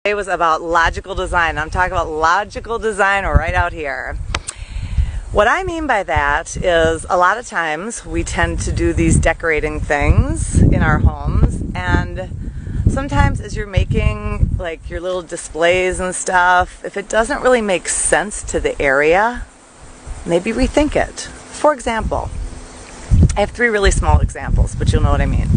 It was about logical design. I'm talking about logical design right out here. What I mean by that is a lot of times we tend to do these decorating things in our homes, and sometimes as you're making like your little displays and stuff, if it doesn't really make sense to the area, maybe rethink it. For example, I have 3 really small examples, but you'll know what I mean.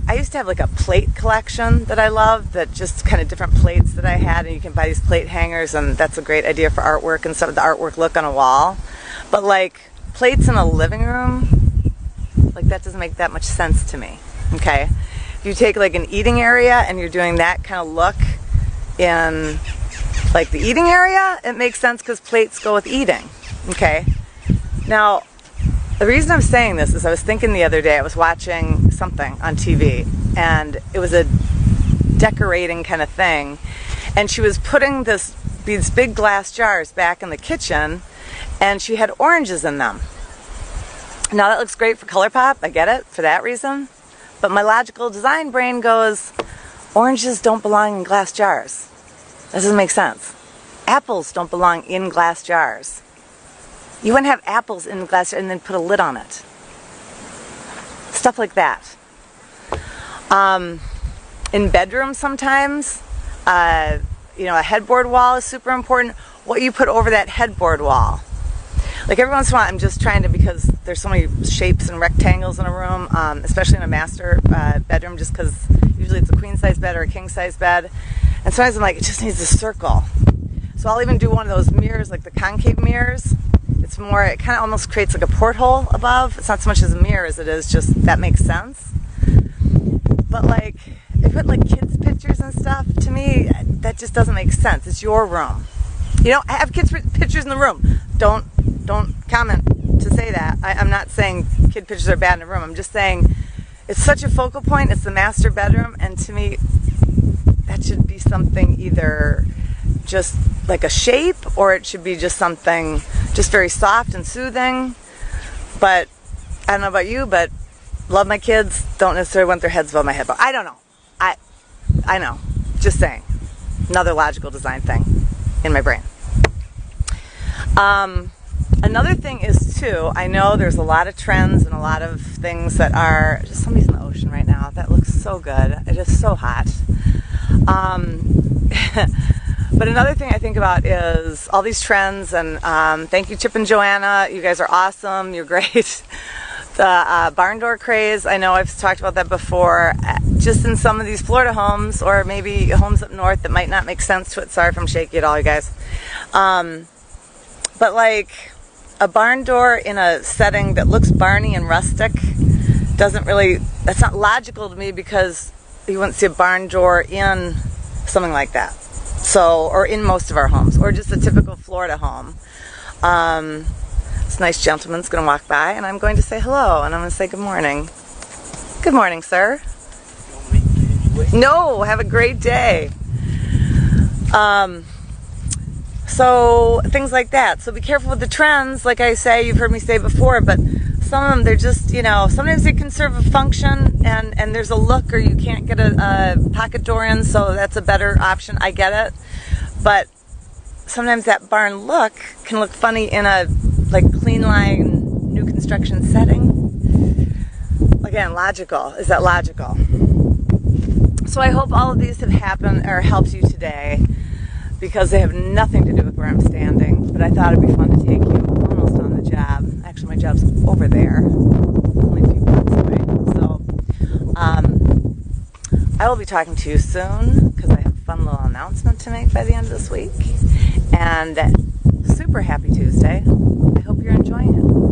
I used to have like a plate collection that I loved, that just kind of different plates that I had, and you can buy these plate hangers, and that's a great idea for artwork and stuff, the artwork look on a wall. But like plates in a living room, like that doesn't make that much sense to me. Okay, if you take like an eating area and you're doing that kind of look in like the eating area, it makes sense because plates go with eating. Okay, now the reason I'm saying this is I was thinking the other day, I was watching something on TV, and it was a decorating kind of thing, and she was putting these big glass jars back in the kitchen, and she had oranges in them. Now that looks great for ColourPop, I get it, for that reason, but my logical design brain goes, oranges don't belong in glass jars. That doesn't make sense. Apples don't belong in glass jars. You wouldn't have apples in glass and then put a lid on it. Stuff like that. In bedrooms sometimes, a headboard wall is super important. What you put over that headboard wall. Like every once in a while I'm just trying to, because there's so many shapes and rectangles in a room, especially in a master bedroom, just because usually it's a queen size bed or a king size bed. And sometimes I'm like, it just needs a circle. So I'll even do one of those mirrors, like the concave mirrors. It's more, it kind of almost creates like a porthole above. It's not so much as a mirror as it is just, that makes sense. But like, if you put like kids' pictures and stuff, to me, that just doesn't make sense. It's your room. You know, have kids' pictures in the room. Don't comment to say that. I'm not saying kid pictures are bad in a room. I'm just saying it's such a focal point. It's the master bedroom, and to me, that should be something either just like a shape, or it should be just something just very soft and soothing. But I don't know about you, but love my kids, don't necessarily want their heads above my head. But I don't know. I know. Just saying. Another logical design thing in my brain. Another thing is too, I know there's a lot of trends and a lot of things that are, just somebody's in the ocean right now. That looks so good. It is so hot. But another thing I think about is all these trends, and thank you Chip and Joanna, you guys are awesome, you're great. The barn door craze, I know I've talked about that before, just in some of these Florida homes, or maybe homes up north that might not make sense to it. Sorry if I'm shaky at all, you guys. But like a barn door in a setting that looks barny and rustic doesn't really, that's not logical to me, because you wouldn't see a barn door in something like that. So, or in most of our homes, or just a typical Florida home. This nice gentleman's going to walk by, and I'm going to say hello, and I'm going to say good morning. Good morning, sir. No, have a great day. So, things like that. So be careful with the trends, like I say, you've heard me say before, but some of them, they're just, sometimes they can serve a function, and there's a look, or you can't get a pocket door in, so that's a better option. I get it. But sometimes that barn look can look funny in a clean line, new construction setting. Again, logical. Is that logical? So I hope all of these have happened or helped you today, because they have nothing to do with where I'm standing. But I thought it'd be fun to take you almost on the job. Actually, my job's over there, only a few minutes away. So I will be talking to you soon, because I have a fun little announcement to make by the end of this week. And super happy Tuesday. I hope you're enjoying it.